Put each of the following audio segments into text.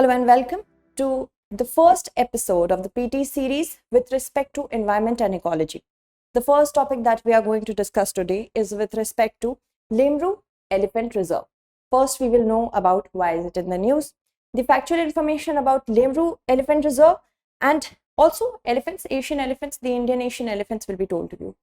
Hello and welcome to the first episode of the PT series with respect to environment and ecology. The first topic that we are going to discuss today is with respect to Lemru Elephant Reserve. First, we will know about why is it in the news, the factual information about Lemru Elephant Reserve, and also elephants, Asian elephants, the Indian Asian elephants will be told to you.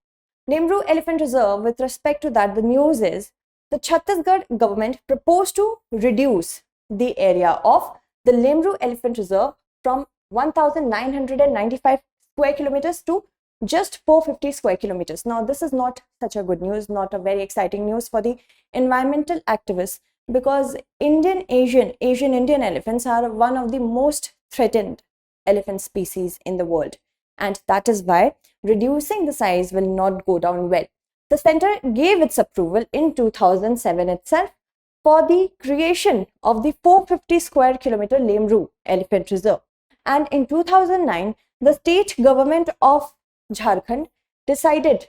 Lemru Elephant Reserve, with respect to that, the news is the Chhattisgarh government proposed to reduce the area of the Lemru Elephant Reserve from 1,995 square kilometers to just 450 square kilometers. Now, this is not such a good news, not a very exciting news for the environmental activists, because Asian Indian elephants are one of the most threatened elephant species in the world. And that is why reducing the size will not go down well. The center gave its approval in 2007 itself for the creation of the 450 square kilometer Lemru Elephant Reserve. And in 2009, the state government of Jharkhand decided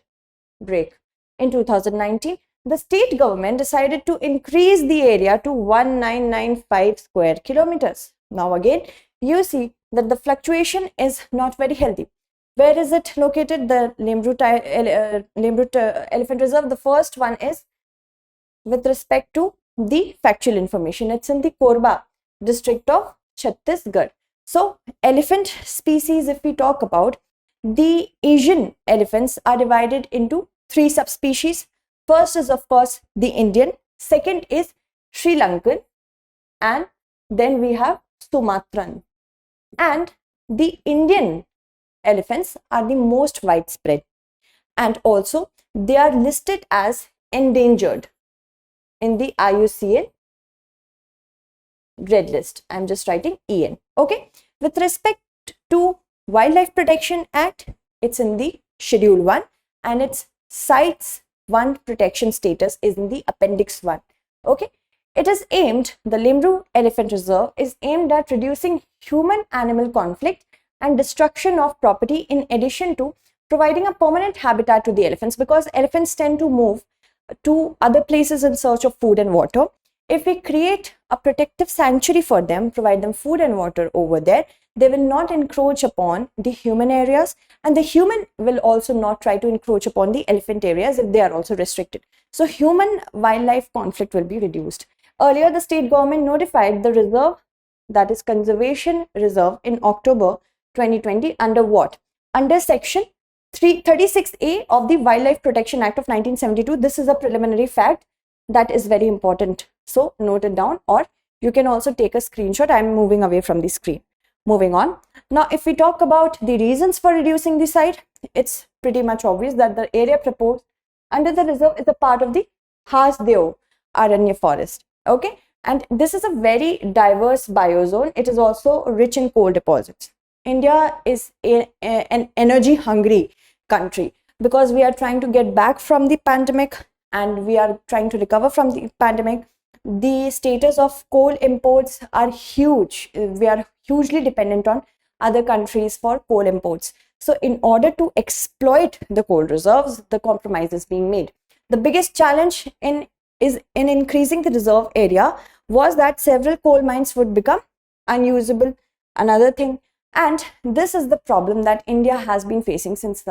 In 2019, the state government decided to increase the area to 1995 square kilometers. Now again, you see that the fluctuation is not very healthy. Where is it located? The Lemru Elephant Reserve. The first one is with respect to the factual information. It's in the Korba district of Chhattisgarh. So, elephant species, if we talk about, the Asian elephants are divided into three subspecies. First is, of course, the Indian. Second is Sri Lankan. And then we have Sumatran. And the Indian elephants are the most widespread. And also, they are listed as endangered in the IUCN red list. I'm just writing EN. Okay. With respect to Wildlife Protection Act, it's in the Schedule 1 and its Sites 1 protection status is in the Appendix 1. Okay. It is aimed, the Lemru Elephant Reserve is aimed at reducing human-animal conflict and destruction of property, in addition to providing a permanent habitat to the elephants, because elephants tend to move to other places in search of food and water. If we create a protective sanctuary for them, provide them food and water over there, they will not encroach upon the human areas, and the human will also not try to encroach upon the elephant areas if they are also restricted. So human wildlife conflict will be reduced. Earlier, the state government notified the reserve, that is conservation reserve, in October 2020 under what? Under section 36A of the Wildlife Protection Act of 1972. This is a preliminary fact that is very important. So note it down, or you can also take a screenshot. I'm moving away from the screen. Moving on. Now, if we talk about the reasons for reducing the site, it's pretty much obvious that the area proposed under the reserve is a part of the Hasdeo Aranya forest. Okay. And this is a very diverse biozone. It is also rich in coal deposits. India is an energy hungry country, because we are trying to get back from the pandemic and we are trying to recover from the pandemic. The status of coal imports are huge. We are hugely dependent on other countries for coal imports. So in order to exploit the coal reserves, the compromise is being made. The biggest challenge in increasing the reserve area was that several coal mines would become unusable. Another thing, and this is the problem that India has been facing since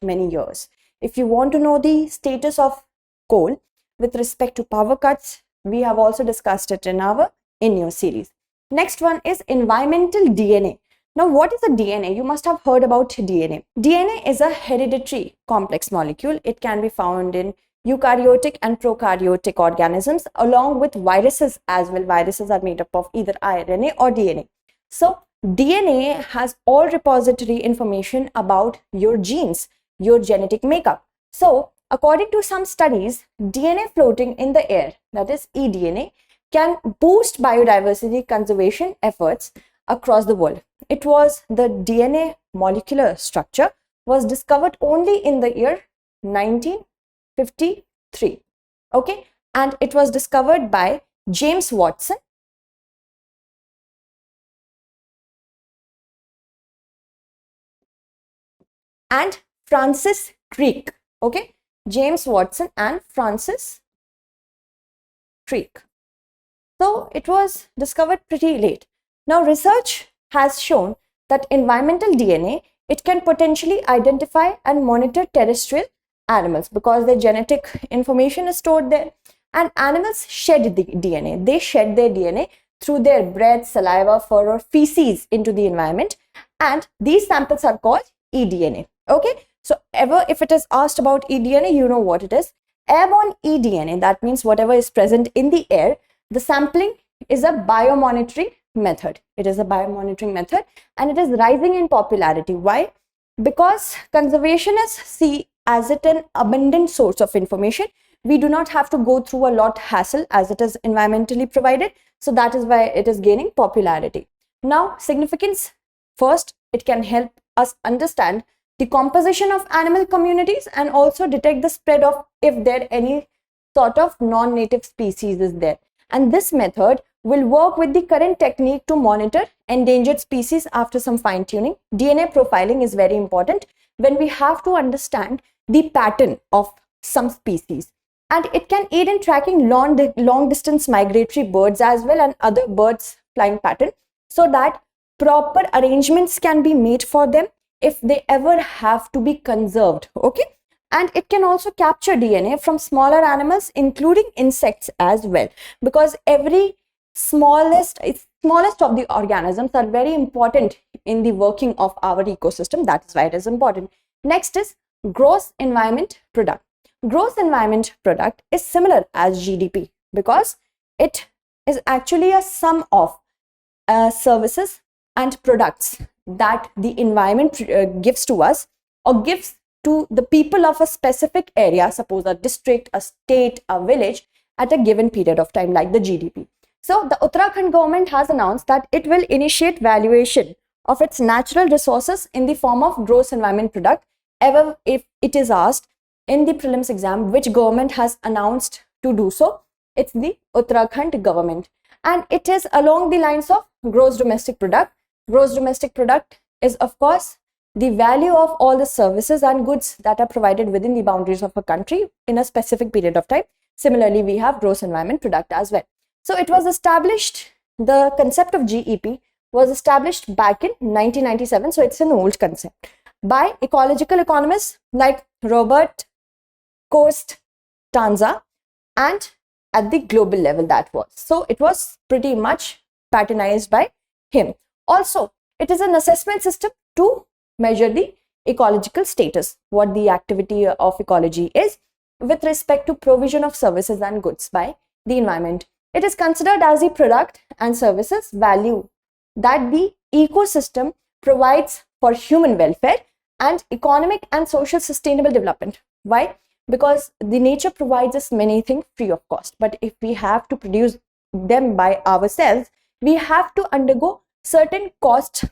many years. If you want to know the status of coal with respect to power cuts, we have also discussed it in our in-year series. Next one is environmental DNA. Now, what is a DNA? You must have heard about DNA. DNA is a hereditary complex molecule. It can be found in eukaryotic and prokaryotic organisms, along with viruses as well. Viruses are made up of either RNA or DNA. So, DNA has all repository information about your genes, your genetic makeup. So, according to some studies, DNA floating in the air, that is eDNA, can boost biodiversity conservation efforts across the world. It was the DNA molecular structure was discovered only in the year 1953. Okay, and it was discovered by James Watson and Francis Crick. Okay, James Watson and Francis Crick. So it was discovered pretty late. Now, research has shown that environmental DNA, it can potentially identify and monitor terrestrial animals because their genetic information is stored there. And animals shed the DNA. They shed their DNA through their breath, saliva, fur, or feces into the environment. And these samples are called eDNA. Okay. So ever if it is asked about eDNA, you know what it is. Airborne eDNA, that means whatever is present in the air, the sampling is a biomonitoring method. It is a biomonitoring method and it is rising in popularity. Why? Because conservationists see as it an abundant source of information. We do not have to go through a lot hassle as it is environmentally provided. So that is why it is gaining popularity. Now, significance. First, it can help us understand the composition of animal communities and also detect the spread of if there any sort of non-native species is there. And this method will work with the current technique to monitor endangered species after some fine-tuning. DNA profiling is very important when we have to understand the pattern of some species. And it can aid in tracking long distance migratory birds as well and other birds flying pattern so that proper arrangements can be made for them if they ever have to be conserved. Okay. And it can also capture DNA from smaller animals, including insects as well, because every smallest of the organisms are very important in the working of our ecosystem. That is why it is important. Next is gross environment product. Gross environment product is similar as GDP because it is actually a sum of services and products that the environment gives to us or gives to the people of a specific area, suppose a district, a state, a village at a given period of time, like the GDP. So the Uttarakhand government has announced that it will initiate valuation of its natural resources in the form of gross environment product. Ever if it is asked in the prelims exam which government has announced to do so, it's the Uttarakhand government. And it is along the lines of gross domestic product. Gross domestic product is, of course, the value of all the services and goods that are provided within the boundaries of a country in a specific period of time. Similarly, we have gross environment product as well. So it was established, the concept of GEP was established back in 1997. So it's an old concept by ecological economists like Robert Costanza, and at the global level that was. So it was pretty much patronized by him. Also, it is an assessment system to measure the ecological status, what the activity of ecology is with respect to provision of services and goods by the environment. It is considered as the product and services value that the ecosystem provides for human welfare and economic and social sustainable development. Why? Because the nature provides us many things free of cost. But if we have to produce them by ourselves, we have to undergo certain cost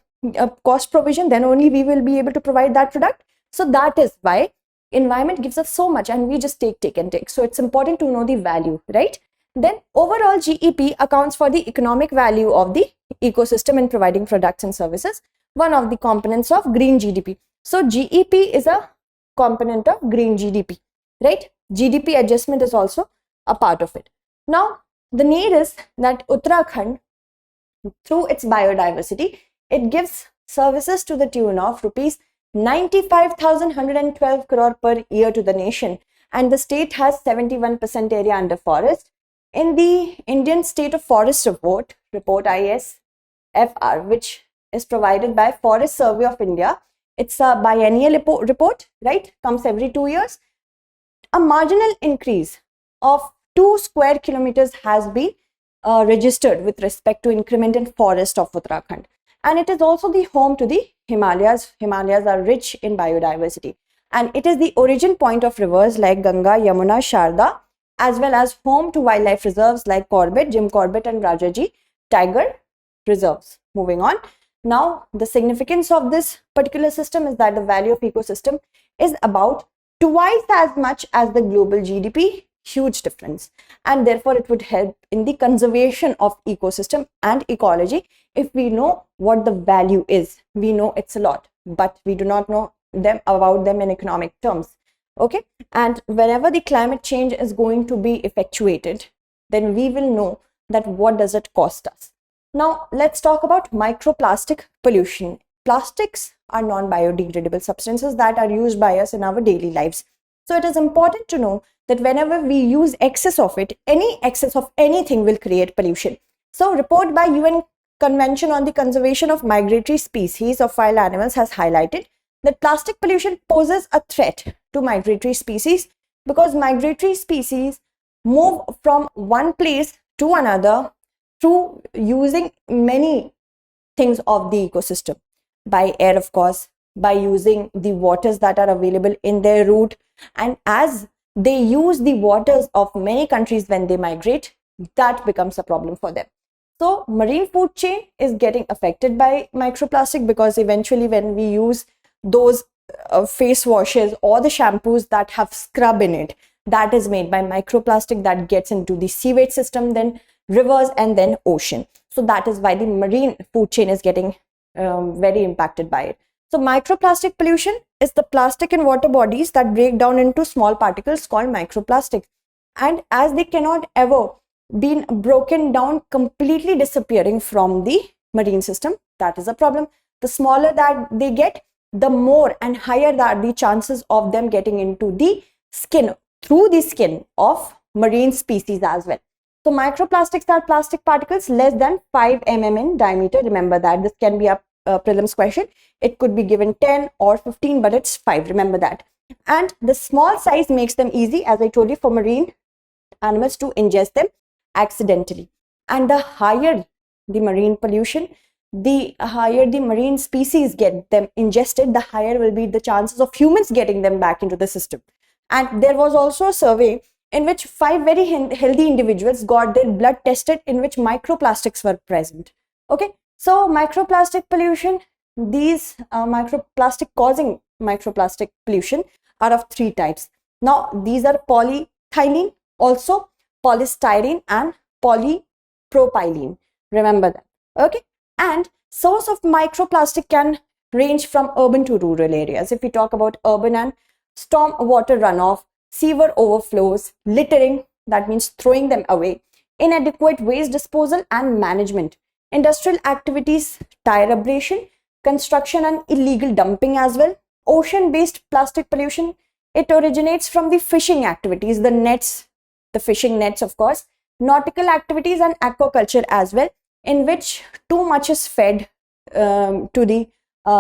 provision, then only we will be able to provide that product. So that is why environment gives us so much and we just take and take. So it's important to know the value, right? Then overall GEP accounts for the economic value of the ecosystem in providing products and services, one of the components of green GDP. So GEP is a component of green GDP, right? GDP adjustment is also a part of it. Now, the need is that Uttarakhand, through its biodiversity, it gives services to the tune of rupees 95,112 crore per year to the nation, and the state has 71% area under forest. In the Indian State of Forest report IAS FR, which is provided by Forest Survey of India, it's a biennial report, right? Comes every 2 years. A marginal increase of 2 square kilometers has been registered with respect to increment in forest of Uttarakhand. And it is also the home to the Himalayas. Himalayas are rich in biodiversity. And it is the origin point of rivers like Ganga, Yamuna, Sharda, as well as home to wildlife reserves like Corbett, Jim Corbett and Rajaji Tiger reserves. Moving on. Now, the significance of this particular system is that the value of ecosystem is about twice as much as the global GDP. Huge difference, and therefore it would help in the conservation of ecosystem and ecology. If we know what the value is, we know it's a lot, but we do not know about them in economic terms. Okay, and whenever the climate change is going to be effectuated, then we will know that what does it cost us. Now let's talk about microplastic pollution. Plastics are non-biodegradable substances that are used by us in our daily lives. So it is important to know that whenever we use excess of it, any excess of anything will create pollution. So report by UN Convention on the Conservation of Migratory Species of Wild Animals has highlighted that plastic pollution poses a threat to migratory species because migratory species move from one place to another through using many things of the ecosystem, by air of course, by using the waters that are available in their route, and as they use the waters of many countries when they migrate, that becomes a problem for them. So marine food chain is getting affected by microplastic because eventually when we use those face washes or the shampoos that have scrub in it, that is made by microplastic that gets into the sewage system, then rivers, and then ocean. So that is why the marine food chain is getting very impacted by it. So microplastic pollution is the plastic in water bodies that break down into small particles called microplastics, and as they cannot ever been broken down completely disappearing from the marine system, that is a problem. The smaller that they get, the more and higher that the chances of them getting into the skin, through the skin of marine species as well. So microplastics are plastic particles less than 5 mm in diameter. Remember that this can be a prelims question. It could be given 10 or 15, but it's 5. Remember that. And the small size makes them easy, as I told you, for marine animals to ingest them accidentally. And the higher the marine pollution, the higher the marine species get them ingested, the higher will be the chances of humans getting them back into the system. And there was also a survey in which 5 very healthy individuals got their blood tested in which microplastics were present. Okay, so microplastic pollution, these microplastic causing microplastic pollution are of 3 types. Now these are polyethylene, also polystyrene, and polypropylene. Remember that. Okay, and source of microplastic can range from urban to rural areas. If we talk about urban, and storm water runoff, sewer overflows, littering, that means throwing them away, inadequate waste disposal and management, industrial activities, tire abrasion, construction and illegal dumping as well. Ocean-based plastic pollution, it originates from the fishing activities, the nets, the fishing nets of course, nautical activities and aquaculture as well, in which too much is fed to the,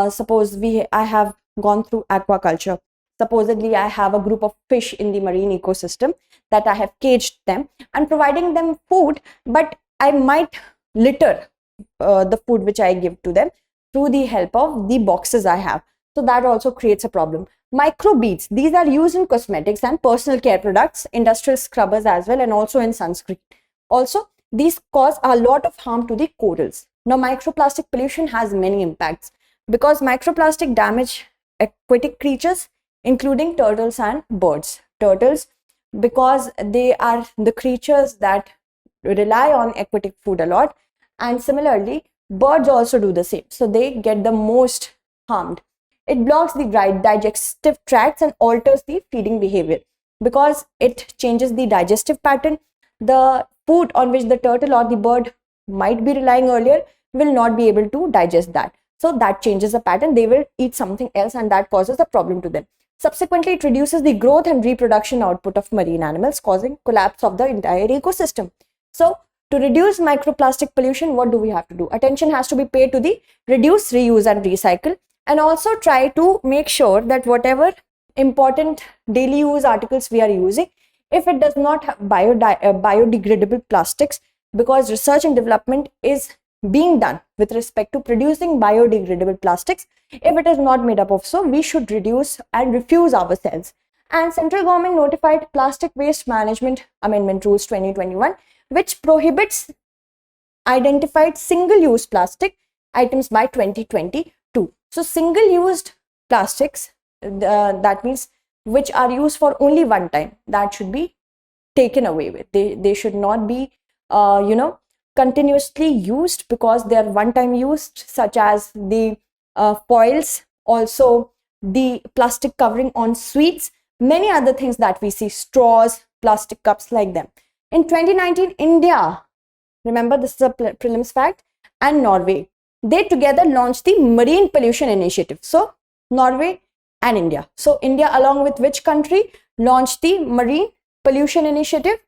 suppose I have gone through aquaculture. Supposedly I have a group of fish in the marine ecosystem that I have caged them and providing them food, but I might litter the food which I give to them through the help of the boxes I have. So that also creates a problem. Microbeads, these are used in cosmetics and personal care products, industrial scrubbers as well, and also in sunscreen. Also, these cause a lot of harm to the corals. Now, microplastic pollution has many impacts because microplastic damage aquatic creatures, including turtles and birds. Turtles, because they are the creatures that rely on aquatic food a lot, and similarly, birds also do the same. So they get the most harmed. It blocks the digestive tracts and alters the feeding behavior because it changes the digestive pattern. The food on which the turtle or the bird might be relying earlier will not be able to digest that. So that changes the pattern. They will eat something else and that causes a problem to them. Subsequently, it reduces the growth and reproduction output of marine animals, causing collapse of the entire ecosystem. So to reduce microplastic pollution, what do we have to do? Attention has to be paid to the reduce, reuse and recycle, and also try to make sure that whatever important daily use articles we are using, if it does not have biodegradable plastics, because research and development is being done with respect to producing biodegradable plastics, if it is not made up of, so we should reduce and refuse ourselves. And central government notified Plastic Waste Management Amendment Rules 2021, which prohibits identified single-use plastic items by 2022. So single-used plastics, that means which are used for only one time, that should be taken away with. They should not be continuously used because they are one-time used, such as the foils, also the plastic covering on sweets, many other things that we see, straws, plastic cups, like them. In 2019, India, remember this is a prelims fact, and Norway. They together launched the Marine Pollution Initiative. So Norway and India. So India, along with which country, launched the Marine Pollution Initiative?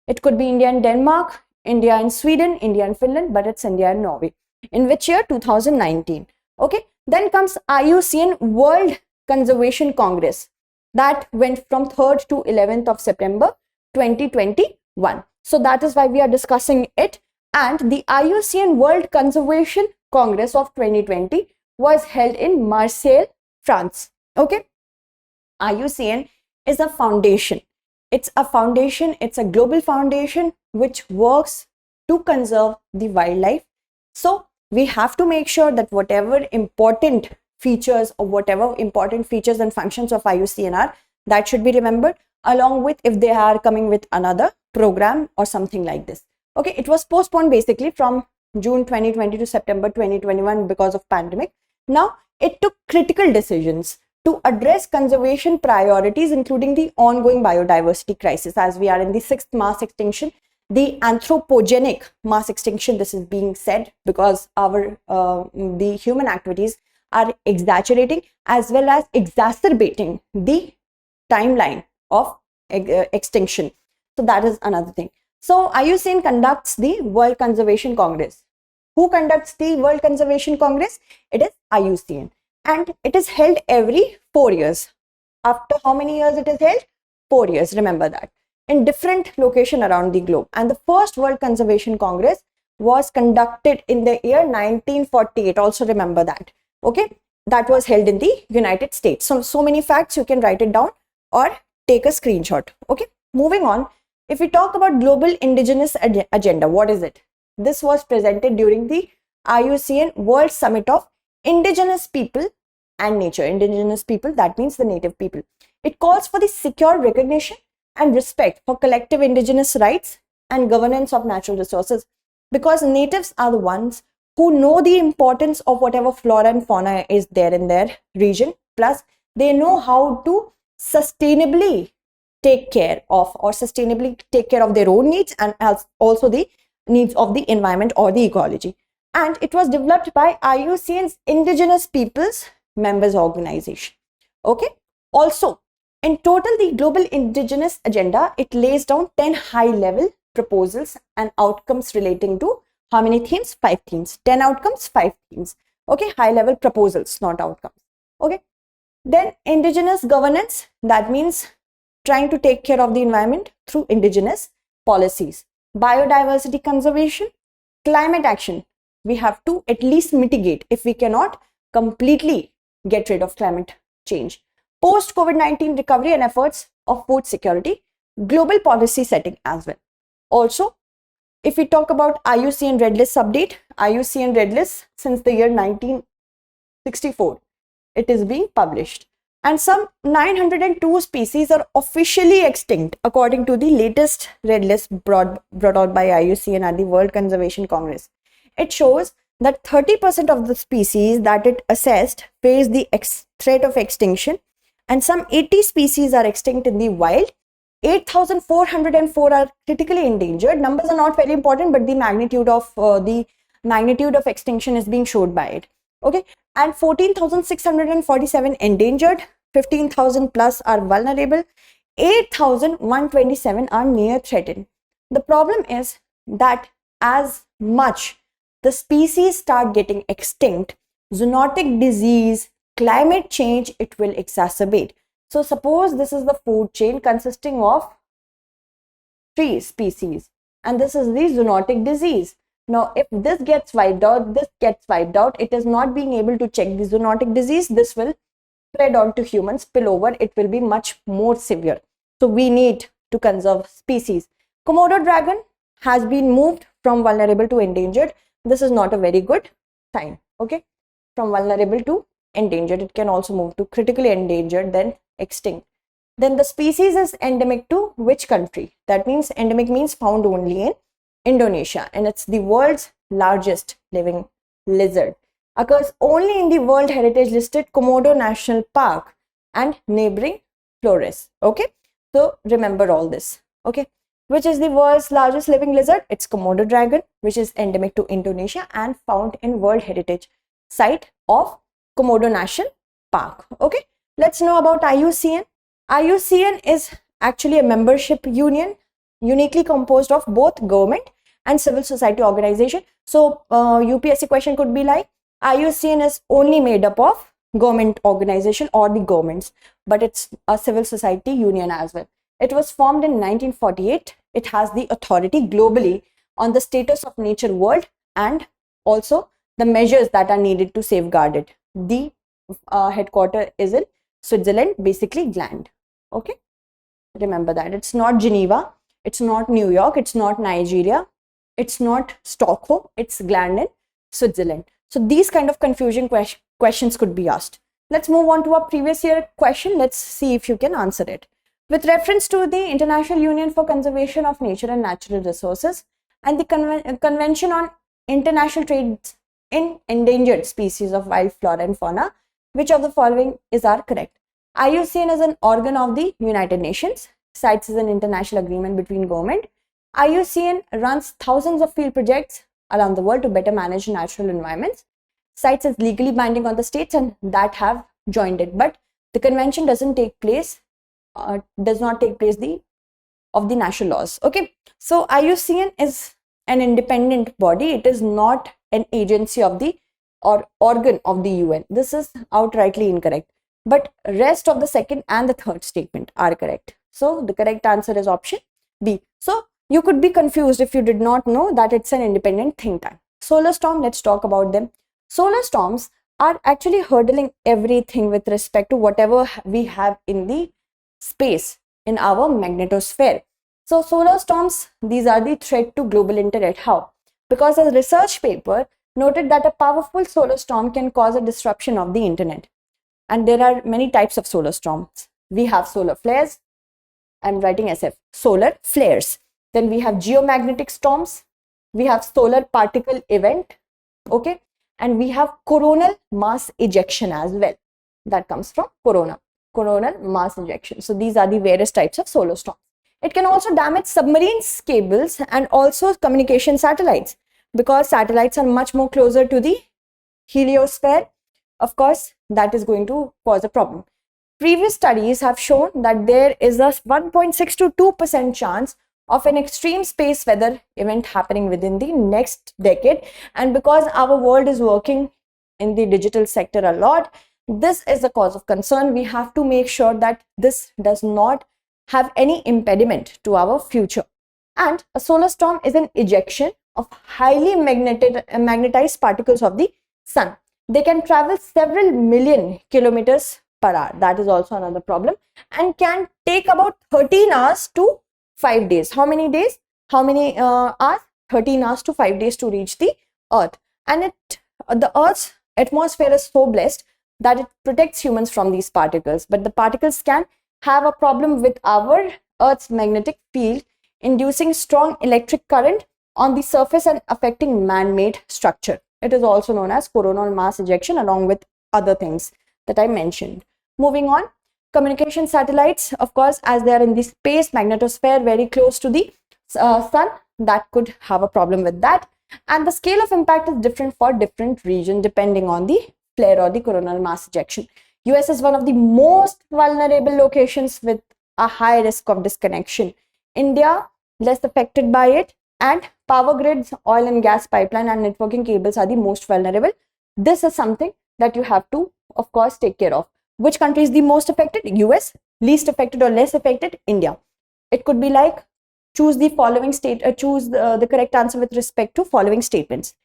It could be India and Denmark, India and Sweden, India and Finland, but it's India and Norway. In which year? 2019. Okay. Then comes IUCN World Conservation Congress. That went from 3rd to 11th of September 2021. So that is why we are discussing it. And the IUCN World Conservation Congress of 2020 was held in Marseille, France. Okay. IUCN is a foundation. It's a foundation, it's a global foundation which works to conserve the wildlife. So we have to make sure that whatever important features and functions of IUCN are, that should be remembered, along with if they are coming with another program or something like this. Okay, it was postponed basically from June 2020 to September 2021 because of pandemic. Now it took critical decisions to address conservation priorities, including the ongoing biodiversity crisis, as we are in the 6th mass extinction, the anthropogenic mass extinction. This is being said because the human activities are exaggerating as well as exacerbating the timeline of extinction. So that is another thing. So IUCN conducts the World Conservation Congress. Who conducts the World Conservation Congress? It is IUCN. And it is held every 4 years. After how many years it is held? 4 years, remember that. In different locations around the globe. And the first World Conservation Congress was conducted in the year 1948. Also remember that. Okay, that was held in the United States. So many facts, you can write it down or take a screenshot. Okay, moving on. If we talk about Global Indigenous Agenda, what is it? This was presented during the IUCN World Summit of Indigenous People and Nature. Indigenous people, that means the native people. It calls for the secure recognition and respect for collective indigenous rights and governance of natural resources, because natives are the ones who know the importance of whatever flora and fauna is there in their region. Plus, they know how to sustainably take care of their own needs and also the needs of the environment or the ecology. And it was developed by IUCN's Indigenous Peoples Members Organization. Okay. Also, in total, the Global Indigenous Agenda, it lays down 10 high-level proposals and outcomes relating to how many themes? 5 themes. 10 outcomes, 5 themes. Okay. High-level proposals, not outcomes. Okay. Then indigenous governance, that means trying to take care of the environment through indigenous policies. Biodiversity conservation, climate action. We have to at least mitigate if we cannot completely get rid of climate change. Post-COVID-19 recovery and efforts of food security, global policy setting as well. Also, if we talk about IUCN Red List update, IUCN Red List since the year 1964, it is being published. And some 902 species are officially extinct according to the latest Red List brought out by IUCN at the World Conservation Congress. It shows that 30% of the species that it assessed face the threat of extinction, and some 80 species are extinct in the wild. 8,404 are critically endangered. Numbers are not very important, but the magnitude of extinction is being showed by it. Okay, and 14,647 endangered, 15,000 plus are vulnerable, 8,127 are near threatened. The problem is that as much the species start getting extinct, zoonotic disease, climate change, it will exacerbate. So suppose this is the food chain consisting of 3 species, and this is the zoonotic disease. Now, if this gets wiped out, it is not being able to check the zoonotic disease. This will spread on to humans, spill over. It will be much more severe. So we need to conserve species. Komodo dragon has been moved from vulnerable to endangered. This is not a very good sign. Okay, from vulnerable to endangered, it can also move to critically endangered, then extinct. Then the species is endemic to which country? That means endemic means found only in Indonesia, and it's the world's largest living lizard. Occurs only in the World Heritage listed Komodo National Park and neighboring forests. Okay, so remember all this. Okay, Which is the world's largest living lizard? It's Komodo dragon, which is endemic to Indonesia and found in World Heritage Site of Komodo National Park. Okay, let's know about IUCN. IUCN is actually a membership union uniquely composed of both government and civil society organization. So UPSC question could be like, IUCN is only made up of government organization or the governments, but it's a civil society union as well. It was formed in 1948. It has the authority globally on the status of nature world and also the measures that are needed to safeguard it. The headquarter is in Switzerland, basically Gland. Okay, remember that. It's not Geneva, it's not New York, it's not Nigeria, it's not Stockholm, it's Gland in Switzerland. So these kind of confusion questions could be asked. Let's move on to our previous year question. Let's see if you can answer it. With reference to the International Union for Conservation of Nature and Natural Resources and the Convention on International Trade in Endangered Species of Wild Flora and Fauna, which of the following is correct? IUCN is an organ of the United Nations. CITES is an international agreement between government. IUCN runs thousands of field projects around the world to better manage natural environments. CITES is legally binding on the states and that have joined it, but the convention doesn't take place of the national laws. Okay, so IUCN is an independent body. It is not an agency of the or organ of the UN. This is outrightly incorrect, but rest of the second and the third statement are correct. So the correct answer is option B. So you could be confused if you did not know that it's an independent think tank. Solar storm, let's talk about them. Solar storms are actually hurdling everything with respect to whatever we have in the space in our magnetosphere. So solar storms, these are the threat to global internet. How? Because a research paper noted that a powerful solar storm can cause a disruption of the internet. And there are many types of solar storms. We have solar flares. I'm writing SF, solar flares. Then we have geomagnetic storms. We have solar particle event. Okay. And we have coronal mass ejection as well. That comes from coronal mass ejection. So these are the various types of solar storms. It can also damage submarines, cables, and also communication satellites, because satellites are much more closer to the heliosphere. Of course, that is going to cause a problem. Previous studies have shown that there is a 1.6 to 2% chance of an extreme space weather event happening within the next decade. And because our world is working in the digital sector a lot, this is a cause of concern. We have to make sure that this does not have any impediment to our future. And a solar storm is an ejection of highly magnetized particles of the sun. They can travel several million kilometers per hour. That is also another problem, and can take about 13 hours to 5 days. How many days? How many hours? 13 hours to 5 days to reach the earth. And the earth's atmosphere is so blessed that it protects humans from these particles, but the particles can have a problem with our earth's magnetic field, inducing strong electric current on the surface and affecting man-made structure. It is also known as coronal mass ejection, along with other things that I mentioned. Moving on, communication satellites, of course, as they are in the space magnetosphere very close to the sun, that could have a problem with that. And the scale of impact is different for different regions depending on the flare or the coronal mass ejection. US is one of the most vulnerable locations with a high risk of disconnection. India, less affected by it, and power grids, oil and gas pipeline, and networking cables are the most vulnerable. This is something that you have to, of course, take care of. Which country is the most affected? US. Least affected or less affected? India. It could be like, choose the following choose the correct answer with respect to following statements.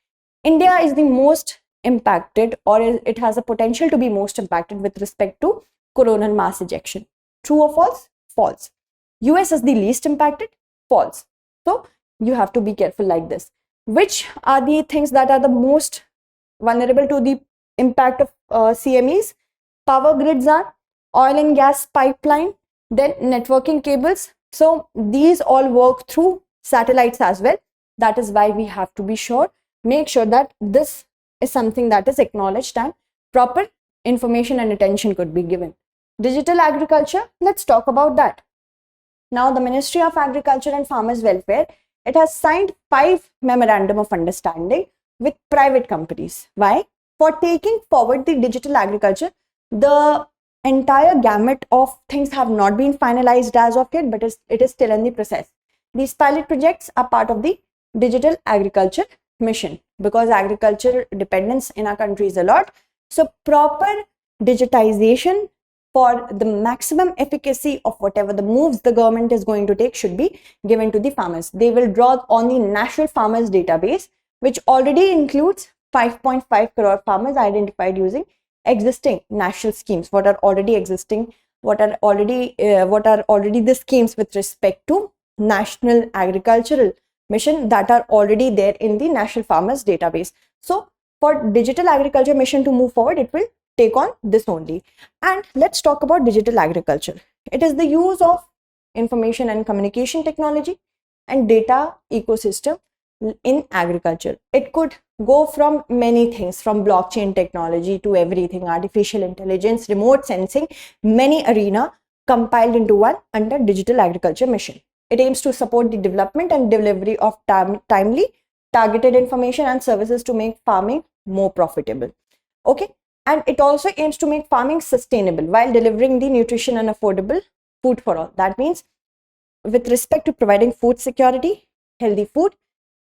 India is the most impacted, or it has a potential to be most impacted with respect to coronal mass ejection. True or false? False. US is the least impacted? False. So you have to be careful like this. Which are the things that are the most vulnerable to the impact of CMEs? Power grids are, oil and gas pipeline, then networking cables. So these all work through satellites as well. That is why we have to be make sure that this is something that is acknowledged and proper information and attention could be given. Digital agriculture, let's talk about that. Now the Ministry of Agriculture and Farmers Welfare, it has signed 5 memorandum of understanding with private companies. Why? For taking forward the digital agriculture. The entire gamut of things have not been finalized as of yet, but it is still in the process. These pilot projects are part of the digital agriculture mission, because agriculture dependence in our country is a lot. So proper digitization for the maximum efficacy of whatever the moves the government is going to take should be given to the farmers. They will draw on the National Farmers Database, which already includes 5.5 crore farmers identified using existing national schemes, what are already existing, what are already the schemes with respect to National Agricultural Mission that are already there in the National Farmers Database. So for digital agriculture mission to move forward, it will take on this only. And let's talk about digital agriculture. It is the use of information and communication technology and data ecosystem in agriculture. It could go from many things, from blockchain technology to everything, artificial intelligence, remote sensing, many arena compiled into one under digital agriculture mission. It aims to support the development and delivery of timely, targeted information and services to make farming more profitable. Okay, and it also aims to make farming sustainable while delivering the nutrition and affordable food for all. That means with respect to providing food security, healthy food,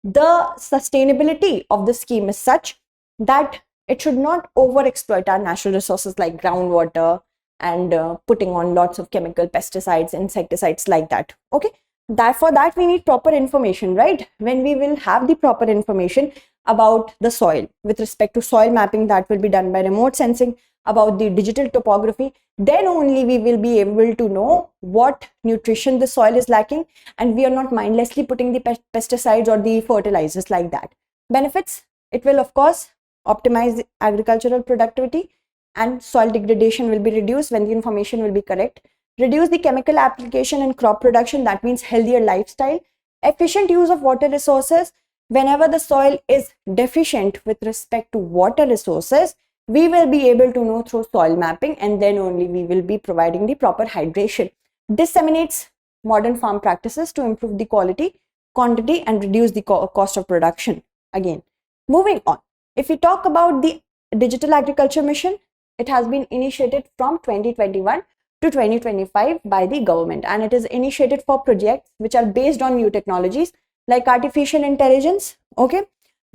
the sustainability of the scheme is such that it should not overexploit our natural resources like groundwater and putting on lots of chemical pesticides, insecticides like that. Okay, for that we need proper information, right? When we will have the proper information about the soil, with respect to soil mapping that will be done by remote sensing, about the digital topography, then only we will be able to know what nutrition the soil is lacking, and we are not mindlessly putting the pesticides or the fertilizers like that. Benefits: it will of course optimize agricultural productivity, and soil degradation will be reduced when the information will be correct. Reduce the chemical application in crop production, that means healthier lifestyle. Efficient use of water resources. Whenever the soil is deficient with respect to water resources, we will be able to know through soil mapping, and then only we will be providing the proper hydration. Disseminates modern farm practices to improve the quality, quantity, and reduce the cost of production. Again, moving on. If we talk about the digital agriculture mission, it has been initiated from 2021 to 2025 by the government, and it is initiated for projects which are based on new technologies like artificial intelligence. Okay,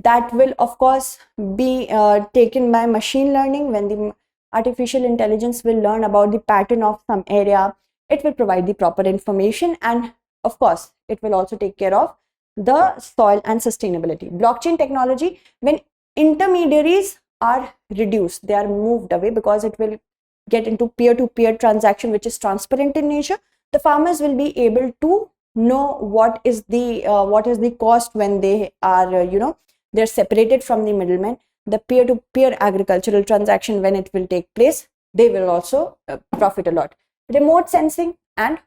that will of course be taken by machine learning. When the artificial intelligence will learn about the pattern of some area, it will provide the proper information, and of course it will also take care of the soil and sustainability. Blockchain technology, when intermediaries are reduced, they are moved away, because it will get into peer-to-peer transaction which is transparent in nature. The farmers will be able to know what is the cost when they are they're separated from the middleman. The peer-to-peer agricultural transaction, when it will take place, they will also profit a lot. Remote sensing and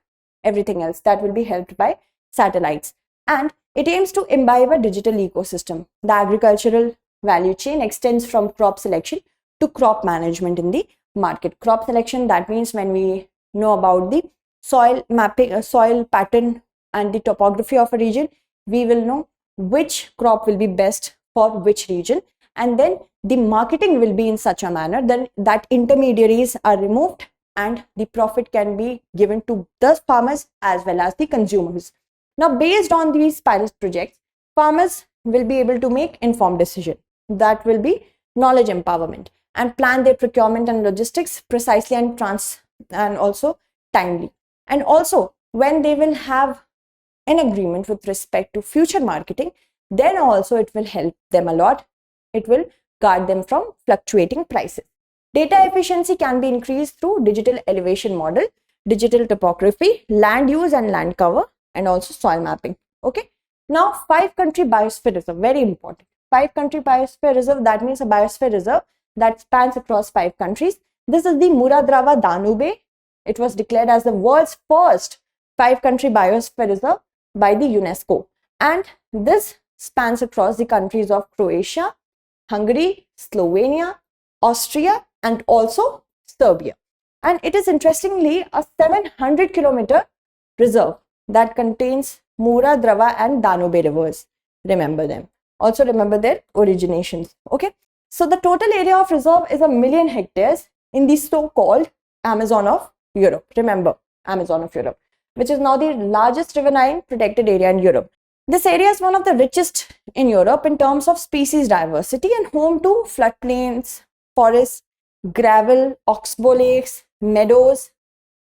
everything else that will be helped by satellites, and it aims to imbibe a digital ecosystem. The agricultural value chain extends from crop selection to crop management in the market. Crop selection, that means when we know about the soil mapping, soil pattern and the topography of a region, we will know which crop will be best for which region, and then the marketing will be in such a manner then that intermediaries are removed and the profit can be given to the farmers as well as the consumers. Now, based on these pilot projects, farmers will be able to make informed decision. That will be knowledge empowerment, and plan their procurement and logistics precisely and also timely. And also, when they will have an agreement with respect to future marketing, then also it will help them a lot. It will guard them from fluctuating prices. Data efficiency can be increased through digital elevation model, digital topography, land use and land cover, and also soil mapping. Okay. Now, 5-country biosphere reserve, very important. 5-country biosphere reserve, that means a biosphere reserve that spans across 5 countries. This is the Muradrava Danube. It was declared as the world's first 5-country biosphere reserve by the UNESCO, and this spans across the countries of Croatia, Hungary, Slovenia, Austria, and also Serbia. And it is interestingly a 700-kilometer reserve that contains Mura, Drava and Danube rivers. Remember them. Also remember their originations. Okay. So the total area of reserve is 1 million hectares in the so-called Amazon of Europe. Remember, Amazon of Europe, which is now the largest riverine protected area in Europe. This area is one of the richest in Europe in terms of species diversity and home to floodplains, forests, gravel, oxbow lakes, meadows,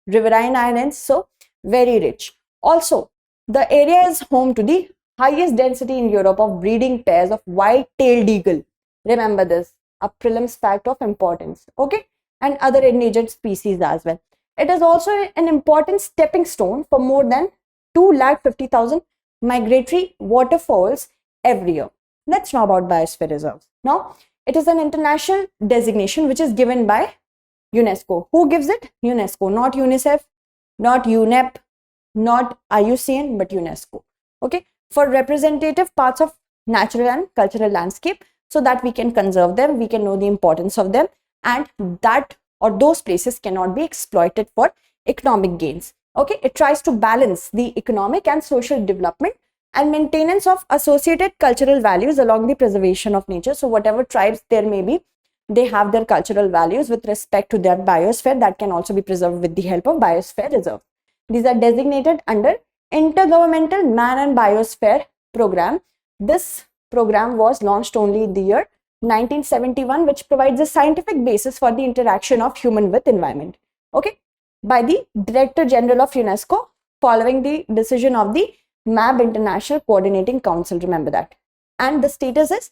riverine islands. So very rich. Also, the area is home to the highest density in Europe of breeding pairs of white-tailed eagle. Remember this, a prelims fact of importance. Okay, and other endangered species as well. It is also an important stepping stone for more than 250,000 migratory waterfalls every year. Let's know about biosphere reserves. Now, it is an international designation which is given by UNESCO. Who gives it? UNESCO, not UNICEF, not UNEP, not IUCN, but UNESCO. Okay, for representative parts of natural and cultural landscape, so that we can conserve them, we can know the importance of them, and that or those places cannot be exploited for economic gains. Okay, it tries to balance the economic and social development and maintenance of associated cultural values along the preservation of nature. So whatever tribes there may be, they have their cultural values with respect to their biosphere that can also be preserved with the help of biosphere reserve. These are designated under Intergovernmental Man and Biosphere Program. This program was launched only in the year 1971, which provides a scientific basis for the interaction of human with environment. Okay, by the Director General of UNESCO, following the decision of the MAB International Coordinating Council. Remember that. And the status is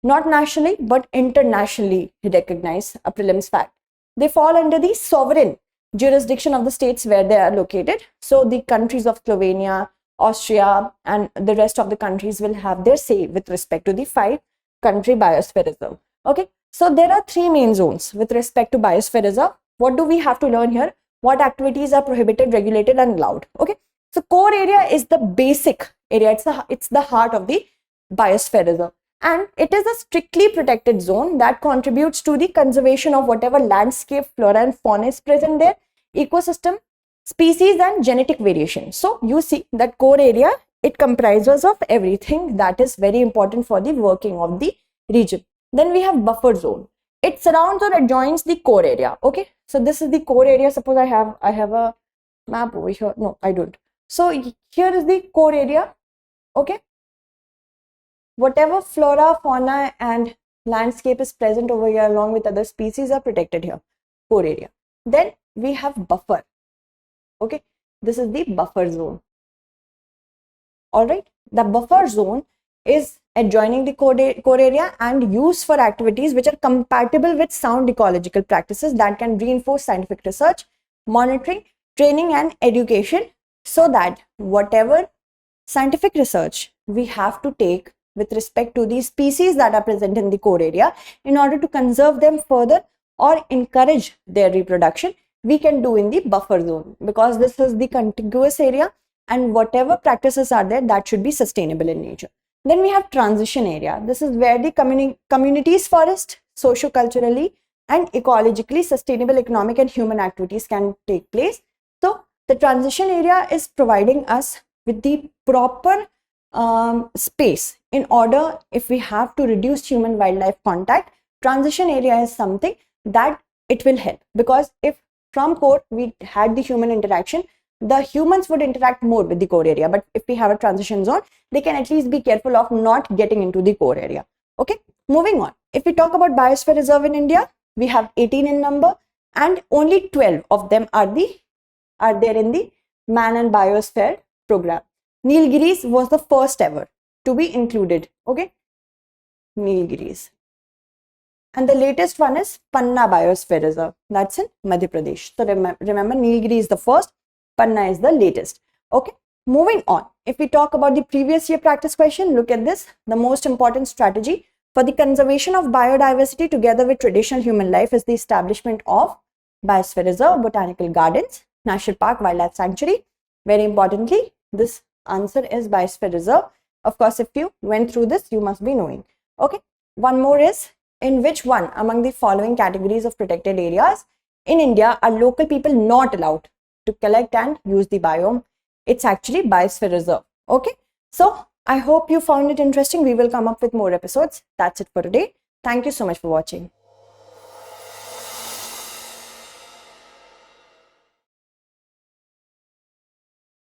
not nationally but internationally recognized, a prelims fact. They fall under the sovereign jurisdiction of the states where they are located. So the countries of Slovenia, Austria and the rest of the countries will have their say with respect to the 5-country biosphere reserve. Okay, so there are 3 main zones with respect to biosphere reserve. What do we have to learn here? What activities are prohibited, regulated and allowed? Okay, so core area is the basic area. It's the heart of the biosphere reserve, and it is a strictly protected zone that contributes to the conservation of whatever landscape, flora and fauna is present there, ecosystem, species and genetic variation. So you see that core area, it comprises of everything that is very important for the working of the region. Then we have buffer zone. It surrounds or adjoins the core area. Okay, so this is the core area. Suppose I have a map over here. No, I don't. So here is the core area. Okay, whatever flora, fauna and landscape is present over here along with other species are protected here, core area. Then we have buffer. Okay, this is the buffer zone. All right, the buffer zone is adjoining the core area and used for activities which are compatible with sound ecological practices that can reinforce scientific research, monitoring, training and education, so that whatever scientific research we have to take with respect to the species that are present in the core area in order to conserve them further or encourage their reproduction, we can do in the buffer zone, because this is the contiguous area and whatever practices are there, that should be sustainable in nature. Then we have transition area. This is where the communities forest, socio-culturally and ecologically sustainable economic and human activities can take place. So the transition area is providing us with the proper space in order, if we have to reduce human wildlife contact, transition area is something that it will help, because if from core we had the human interaction, the humans would interact more with the core area, but if we have a transition zone, they can at least be careful of not getting into the core area. Okay, moving on. If we talk about biosphere reserve in India, we have 18 in number and only 12 of them are there in the Man and Biosphere program. Nilgiris was the first ever to be included. Okay, Nilgiris. And the latest one is Panna Biosphere Reserve. That's in Madhya Pradesh. So remember, Nilgiri is the first, Panna is the latest. Okay, moving on. If we talk about the previous year practice question, look at this. The most important strategy for the conservation of biodiversity together with traditional human life is the establishment of Biosphere Reserve, Botanical Gardens, National Park, Wildlife Sanctuary. Very importantly, this answer is Biosphere Reserve. Of course, if you went through this, you must be knowing. Okay, one more is, in which one among the following categories of protected areas in India are local people not allowed to collect and use the biome? It's actually Biosphere Reserve. Okay. So I hope you found it interesting. We will come up with more episodes. That's it for today. Thank you so much for watching.